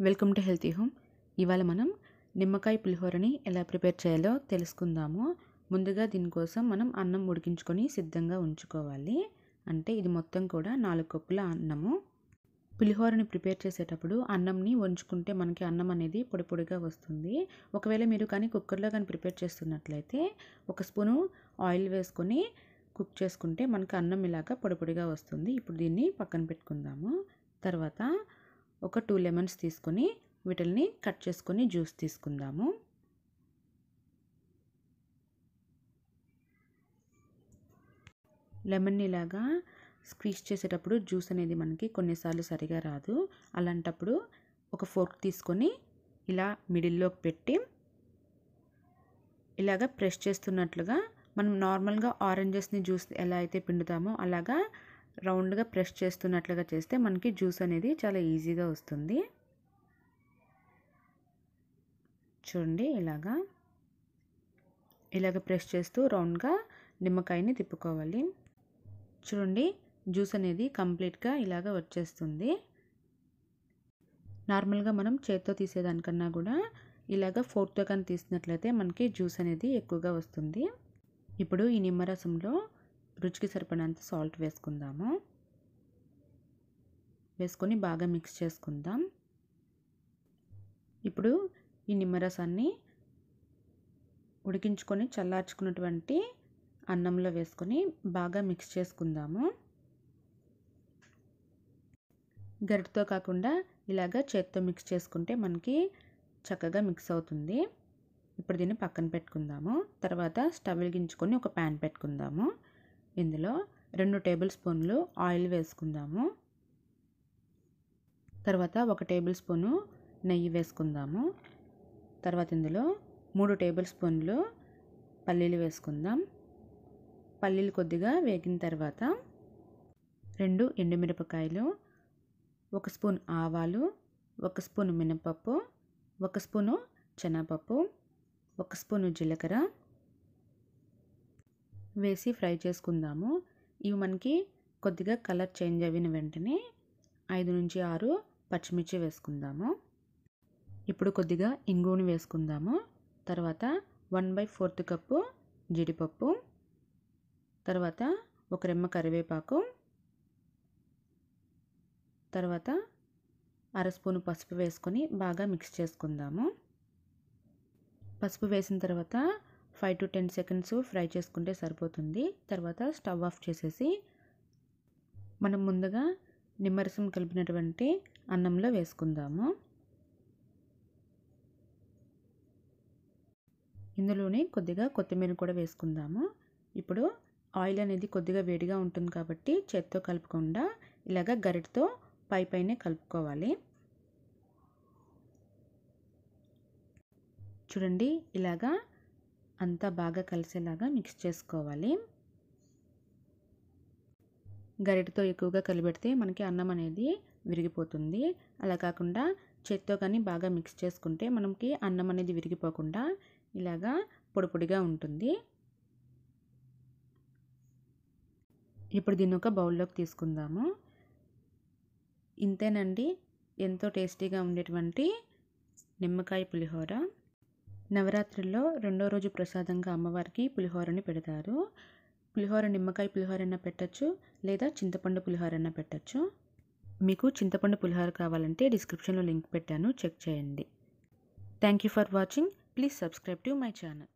Welcome to healthy home. ఇవాళ మనం నిమ్మకాయ పులిహోరని ఎలా ప్రిపేర్ చేయాలో తెలుసుకుందాము. ముందుగా దీనికోసం మనం అన్నం ఉడికించుకొని సిద్ధంగా ఉంచుకోవాలి. అంటే ఇది మొత్తం కూడా 4 కప్పుల అన్నము. పులిహోరని ప్రిపేర్ చేసేటప్పుడు అన్నంని వంచుకుంటే మనకి అన్నం అనేది పొడి పొడిగా వస్తుంది. ఒకవేళ మీరు కానీ కుక్కర్లో కానీ ప్రిపేర్ చేస్తున్నట్లయితే 1 స్పూను ఆయిల్ వేసుకొని కుక్ చేసుకుంటే మనకి అన్నం ఇలాగా పొడి పొడిగా వస్తుంది. ఇప్పుడు దీన్ని పక్కన పెట్టుకుందాము. తర్వాత ఒక 2 లెమన్స్ తీసుకొని వీటిల్ని కట్ చేసుకొని జ్యూస్ తీసుకుందాము. లెమన్ ఇలాగా స్క్వీజ్ చేసేటప్పుడు జ్యూస్ అనేది మనకి కొన్నిసార్లు సరిగా రాదు. అలాంటప్పుడు ఒక ఫోర్క్ తీసుకొని ఇలా మిడిల్లోకి పెట్టి ఇలాగా ప్రెస్ చేస్తున్నట్లుగా మనం నార్మల్గా ఆరెంజెస్ని జ్యూస్ ఎలా అయితే పిండుతామో అలాగా రౌండ్గా ప్రెస్ చేస్తున్నట్లుగా చేస్తే మనకి జ్యూస్ అనేది చాలా ఈజీగా వస్తుంది. చూడండి ఇలాగ ప్రెస్ చేస్తూ రౌండ్గా నిమ్మకాయని తిప్పుకోవాలి. చూడండి జ్యూస్ అనేది కంప్లీట్గా ఇలాగ వచ్చేస్తుంది. నార్మల్గా మనం చేత్తో తీసేదానికన్నా కూడా ఇలాగ ఫోర్క్తో కానీ తీసినట్లయితే మనకి జ్యూస్ అనేది ఎక్కువగా వస్తుంది. ఇప్పుడు ఈ నిమ్మరసంలో రుచికి సరిపడినంత సాల్ట్ వేసుకుందాము. వేసుకొని బాగా మిక్స్ చేసుకుందాం. ఇప్పుడు ఈ నిమ్మరసాన్ని ఉడికించుకొని చల్లార్చుకున్నటువంటి అన్నంలో వేసుకొని బాగా మిక్స్ చేసుకుందాము. గరిటతో కాకుండా ఇలాగ చేత్తో మిక్స్ చేసుకుంటే మనకి చక్కగా మిక్స్ అవుతుంది. ఇప్పుడు దీన్ని పక్కన పెట్టుకుందాము. తర్వాత స్టవ్ వెలిగించుకొని ఒక ప్యాన్ పెట్టుకుందాము. ఇందులో 2 టేబుల్ స్పూన్లు ఆయిల్ వేసుకుందాము. తర్వాత 1 టేబుల్ స్పూను నెయ్యి వేసుకుందాము. తర్వాత ఇందులో 3 టేబుల్ స్పూన్లు పల్లీలు వేసుకుందాం. పల్లీలు కొద్దిగా వేగిన తర్వాత 2 ఎండుమిరపకాయలు, 1 స్పూన్ ఆవాలు, 1 స్పూన్ మినపప్పు, 1 స్పూను శనగపప్పు, 1 స్పూను జీలకర్ర వేసి ఫ్రై చేసుకుందాము. ఇవి మనకి కొద్దిగా కలర్ చేంజ్ అయిన వెంటనే 5 నుంచి 6 పచ్చిమిర్చి వేసుకుందాము. ఇప్పుడు కొద్దిగా ఇంగువని వేసుకుందాము. తర్వాత 1/4 కప్పు జీడిపప్పు, తర్వాత 1 రెమ్మ కరివేపాకు, తర్వాత 1/2 స్పూను పసుపు వేసుకొని బాగా మిక్స్ చేసుకుందాము. పసుపు వేసిన తర్వాత 5 to 10 సెకండ్స్ ఫ్రై చేసుకుంటే సరిపోతుంది. తర్వాత స్టవ్ ఆఫ్ చేసేసి మనం ముందుగా నిమ్మరసం కలిపినటువంటి అన్నంలో వేసుకుందాము. ఇందులోనే కొద్దిగా కొత్తిమీర కూడా వేసుకుందాము. ఇప్పుడు ఆయిల్ అనేది కొద్దిగా వేడిగా ఉంటుంది కాబట్టి చేత్తో కలపకుండా ఇలాగ గరిటతో పైనే కలుపుకోవాలి. చూడండి ఇలాగా అంతా బాగా కలిసేలాగా మిక్స్ చేసుకోవాలి. గరిటతో ఎక్కువగా కలిపెడితే మనకి అన్నం అనేది విరిగిపోతుంది. అలా కాకుండా చేత్తో కానీ బాగా మిక్స్ చేసుకుంటే మనకి అన్నం అనేది విరిగిపోకుండా ఇలాగా పొడి పొడిగా ఉంటుంది. ఇప్పుడు దీన్ని ఒక బౌల్లోకి తీసుకుందాము. ఇంతేనండి, ఎంతో టేస్టీగా ఉండేటువంటి నిమ్మకాయ పులిహోర. నవరాత్రుల్లో 2వ రోజు ప్రసాదంగా అమ్మవారికి పులిహోరని పెడతారు. పులిహోర నిమ్మకాయ పులిహోర అయినా పెట్టచ్చు, లేదా చింతపండు పులిహోర అయినా పెట్టచ్చు. మీకు చింతపండు పులిహోర కావాలంటే డిస్క్రిప్షన్లో లింక్ పెట్టాను, చెక్ చేయండి. Thank you for watching. Please subscribe to my channel.